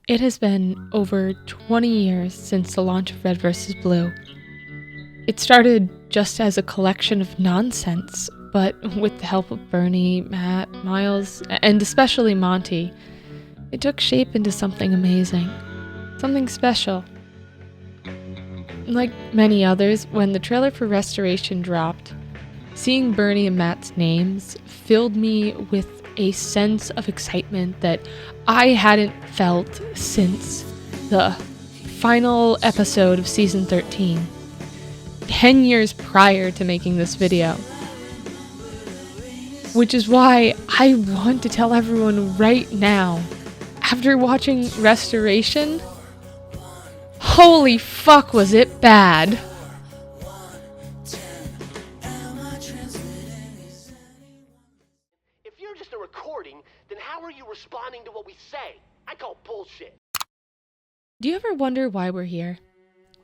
It has been over 20 years since the launch of Red vs. Blue. It started just as a collection of nonsense, but with the help of Bernie, Matt, Miles, and especially Monty, it took shape into something amazing, something special. Like many others, when the trailer for Restoration dropped, seeing Bernie and Matt's names filled me with a sense of excitement that I hadn't felt since the final episode of season 13, 10 years prior to making this video. Which is why I want to tell everyone right now, after watching Restoration, holy fuck was it bad. If you're just a recording, then how are you responding to what we say? I call bullshit. Do you ever wonder why we're here?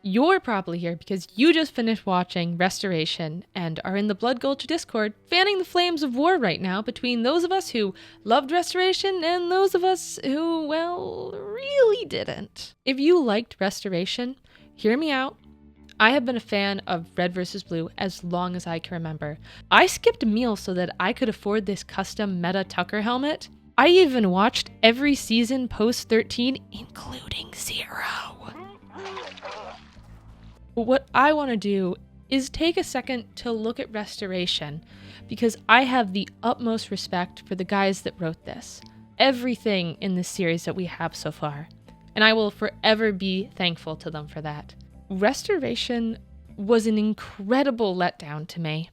You're probably here because you just finished watching Restoration and are in the Blood Gulch Discord fanning the flames of war right now between those of us who loved Restoration and those of us who, well, really didn't. If you liked Restoration, hear me out. I have been a fan of Red vs. Blue as long as I can remember. I skipped meals so that I could afford this custom Meta Tucker helmet. I even watched every season post 13, including 0. What I want to do is take a second to look at Restoration, because I have the utmost respect for the guys that wrote this, everything in this series that we have so far, and I will forever be thankful to them for that. Restoration was an incredible letdown to me.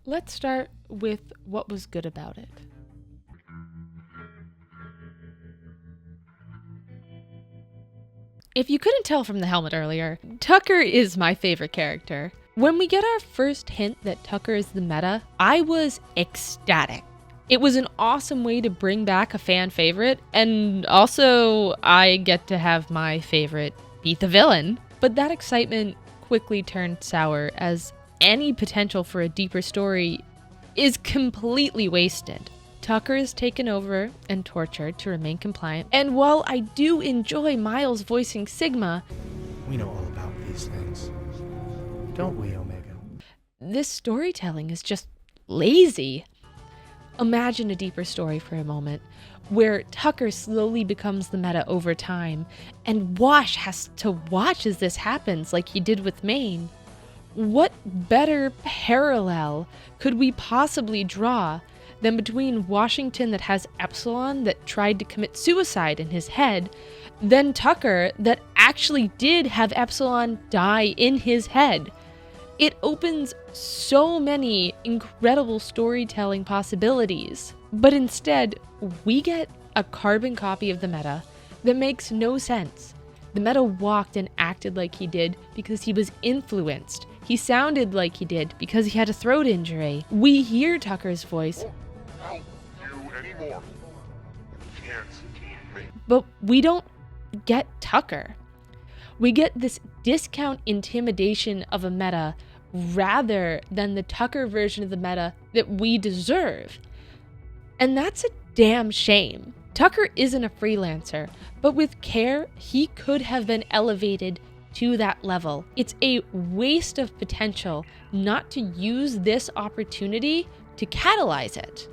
Let's start with what was good about it. If you couldn't tell from the helmet earlier, Tucker is my favorite character. When we get our first hint that Tucker is the meta, I was ecstatic. It was an awesome way to bring back a fan favorite, and also I get to have my favorite beat the villain. But that excitement quickly turned sour as any potential for a deeper story is completely wasted. Tucker is taken over and tortured to remain compliant, and while I do enjoy Miles voicing Sigma, we know all about these things, don't we, Omega? This storytelling is just lazy. Imagine a deeper story for a moment, where Tucker slowly becomes the meta over time, and Wash has to watch as this happens like he did with Maine. What better parallel could we possibly draw than between Washington that has Epsilon that tried to commit suicide in his head, then Tucker that actually did have Epsilon die in his head? It opens so many incredible storytelling possibilities, but instead, we get a carbon copy of the meta that makes no sense. The meta walked and acted like he did because he was influenced. He sounded like he did because he had a throat injury. We hear Tucker's voice, but we don't get Tucker. We get this discount intimidation of a meta rather than the Tucker version of the meta that we deserve. And that's a damn shame. Tucker isn't a freelancer, but with care, he could have been elevated to that level. It's a waste of potential not to use this opportunity to catalyze it.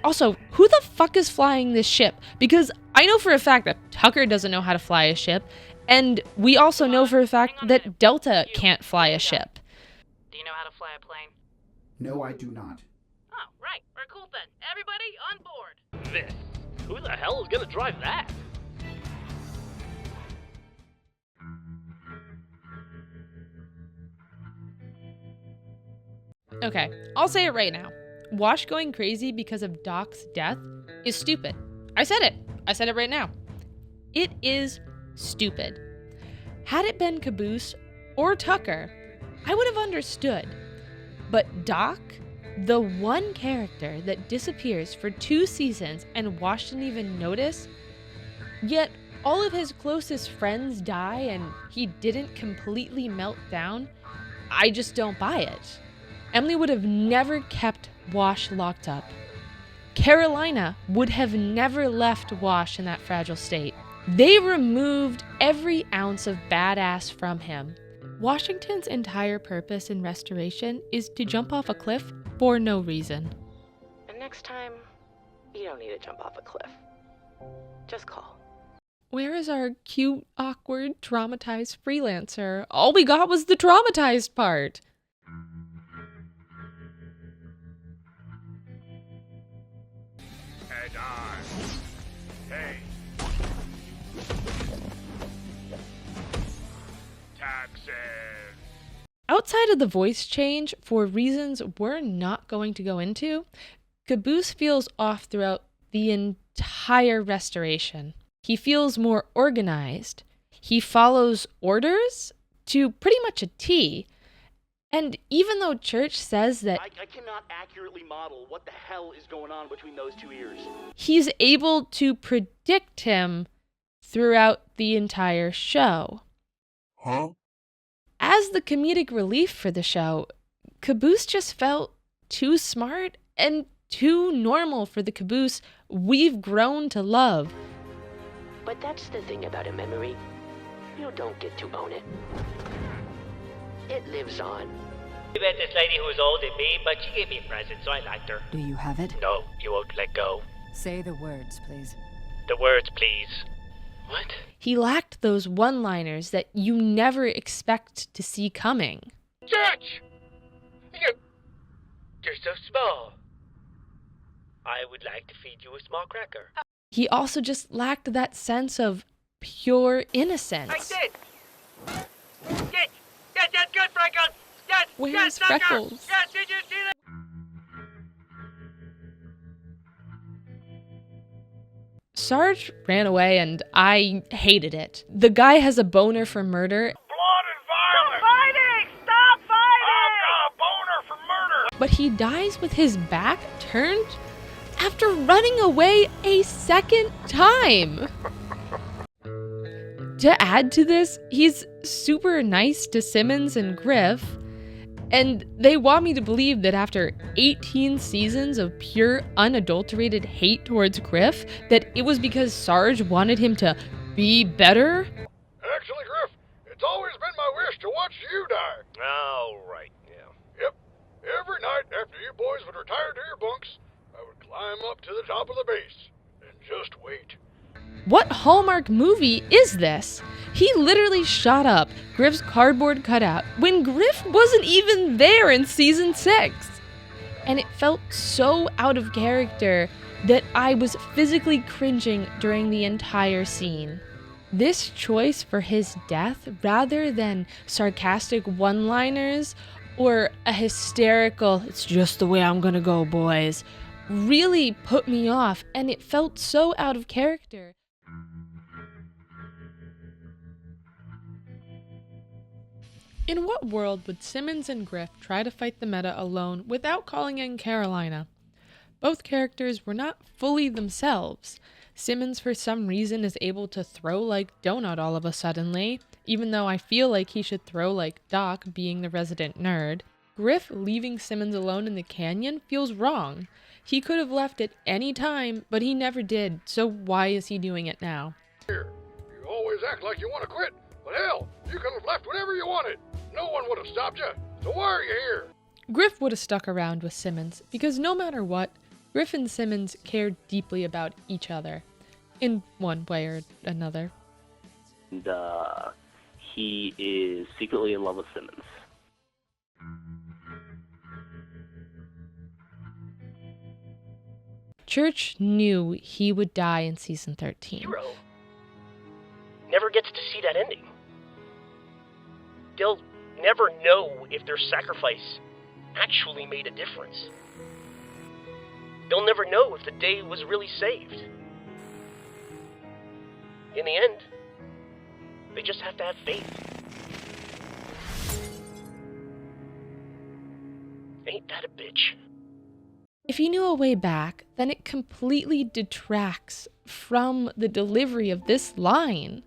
Also, who the fuck is flying this ship? Because I know for a fact that Tucker doesn't know how to fly a ship, and we also know for a fact that Delta can't fly a ship. Do you know how to fly a plane? No, I do not. Oh, right. We're cool then. Everybody on board. This. Who the hell is gonna drive that? Okay, I'll say it right now. Wash going crazy because of Doc's death is stupid. I said it. I said it right now. It is stupid. Had it been Caboose or Tucker, I would have understood. But Doc, the one character that disappears for 2 seasons and Wash didn't even notice, yet all of his closest friends die and he didn't completely melt down, I just don't buy it. Emily would have never kept Wash locked up. Carolina would have never left Wash in that fragile state. They removed every ounce of badass from him. Washington's entire purpose in restoration is to jump off a cliff for no reason. And next time, you don't need to jump off a cliff. Just call. Where is our cute, awkward, traumatized freelancer? All we got was the traumatized part. Head on. Hey. Taxes. Outside of the voice change, for reasons we're not going to go into, Caboose feels off throughout the entire restoration. He feels more organized. He follows orders to pretty much a T. And even though Church says that I cannot accurately model what the hell is going on between those two ears. he's able to predict him throughout the entire show. Huh? As the comedic relief for the show, Caboose just felt too smart and too normal for the Caboose we've grown to love. But that's the thing about a memory. You don't get to own it. It lives on. I met this lady who was older than me, but she gave me a present, so I liked her. Do you have it? No, you won't let go. Say the words, please. The words, please. What? He lacked those one-liners that you never expect to see coming. Church! You're so small. I would like to feed you a small cracker. He also just lacked that sense of pure innocence. I did! Yes! Yes, that's good, Freckles! Yes! Where's yes, sucker! Freckles? Yes, did you see that? Sarge ran away and I hated it. The guy has a boner for murder, Blood and violence. Fighting! Stop fighting! I've got a boner for murder. but he dies with his back turned after running away a second time. To add to this, he's super nice to Simmons and Griff, and they want me to believe that after 18 seasons of pure, unadulterated hate towards Griff, that it was because Sarge wanted him to be better. Actually, Griff, it's always been my wish to watch you die. Oh, right, yeah. Yep. Every night after you boys would retire to your bunks, I would climb up to the top of the base and just wait. What Hallmark movie is this? He literally shot up Griff's cardboard cutout when Griff wasn't even there in season 6. And it felt so out of character that I was physically cringing during the entire scene. This choice for his death, rather than sarcastic one-liners or a hysterical, "It's just the way I'm gonna go, boys," really put me off, and it felt so out of character. In what world would Simmons and Griff try to fight the meta alone without calling in Carolina? Both characters were not fully themselves. Simmons, for some reason, is able to throw like Donut all of a suddenly, even though I feel like he should throw like Doc, being the resident nerd. Griff leaving Simmons alone in the canyon feels wrong. He could have left at any time, but he never did, so why is he doing it now? Here, you always act like you want to quit, but hell, you could have left whenever you wanted. No one would have stopped you, so why are you here? Griff would have stuck around with Simmons, because no matter what, Griff and Simmons cared deeply about each other, in one way or another. And, he is secretly in love with Simmons. Church knew he would die in season 13. Hero never gets to see that ending. They'll never know if their sacrifice actually made a difference. They'll never know if the day was really saved. In the end, they just have to have faith. Ain't that a bitch? If he knew a way back, then it completely detracts from the delivery of this line,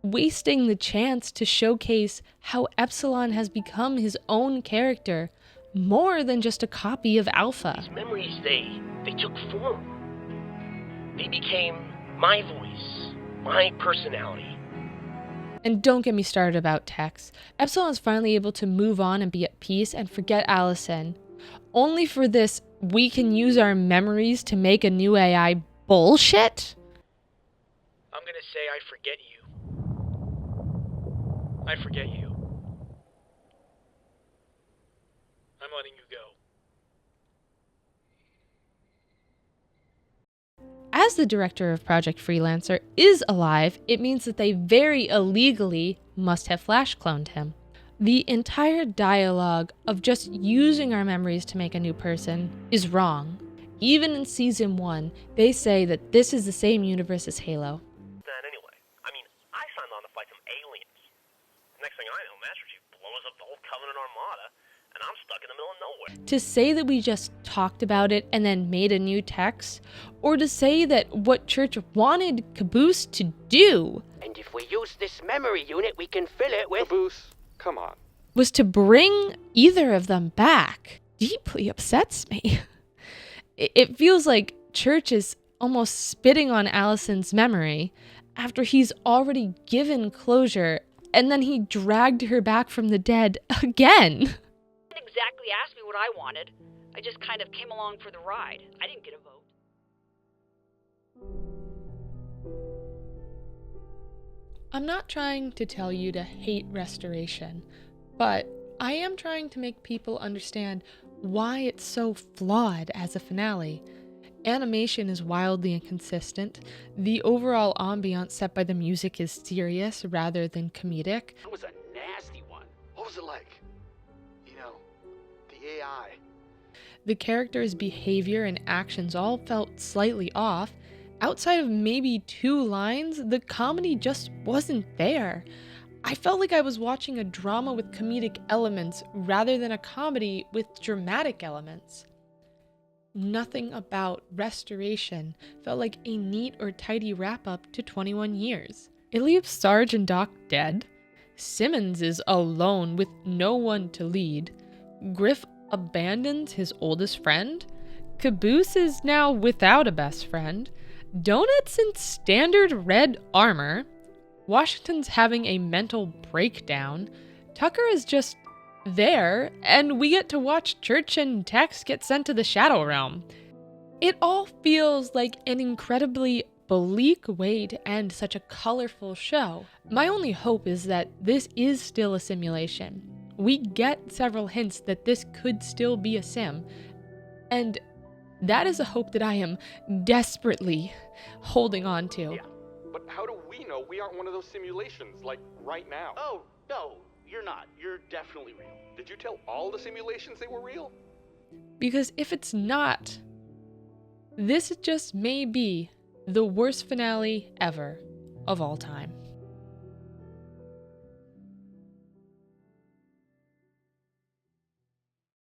wasting the chance to showcase how Epsilon has become his own character, more than just a copy of Alpha. These memories, they took form. They became my voice, My personality. And don't get me started about Tex. Epsilon is finally able to move on and be at peace and forget Allison. Only for this, we can use our memories to make a new AI bullshit? I'm gonna say I forget you. I forget you. I'm letting you go. As the director of Project Freelancer is alive, it means that they very illegally must have flash cloned him. The entire dialogue of just using our memories to make a new person is wrong. Even in Season 1, they say that this is the same universe as Halo. That anyway. I mean, I signed on to fight some aliens. Next thing I know, Master Chief blows up the whole Covenant Armada, and I'm stuck in the middle of nowhere. To say that we just talked about it and then made a new text, or to say that what Church wanted Caboose to do And if we use this memory unit, we can fill it with... Caboose, come on. was to bring either of them back deeply upsets me. It feels like Church is almost spitting on Allison's memory after he's already given closure, and then he dragged her back from the dead again. Didn't exactly ask me what I wanted. I just kind of came along for the ride. I didn't get a vote. I'm not trying to tell you to hate Restoration, but I am trying to make people understand why it's so flawed as a finale. Animation is wildly inconsistent. The overall ambiance set by the music is serious rather than comedic. That was a nasty one. What was it like? You know, the AI. The characters' behavior and actions all felt slightly off. Outside of maybe 2 lines, the comedy just wasn't there. I felt like I was watching a drama with comedic elements rather than a comedy with dramatic elements. Nothing about Restoration felt like a neat or tidy wrap-up to 21 years. It leaves Sarge and Doc dead. Simmons is alone with no one to lead. Griff abandons his oldest friend. Caboose is now without a best friend. Donut's in standard red armor. Washington's having a mental breakdown. Tucker is just there, and we get to watch Church and Tex get sent to the Shadow Realm. It all feels like an incredibly bleak way to end such a colorful show. My only hope is that this is still a simulation. We get several hints that this could still be a sim, and that is a hope that I am desperately holding on to. Yeah, but how do we know we aren't one of those simulations, like right now? Oh, no, you're not. You're definitely real. Did you tell all the simulations they were real? Because if it's not, this just may be the worst finale ever of all time.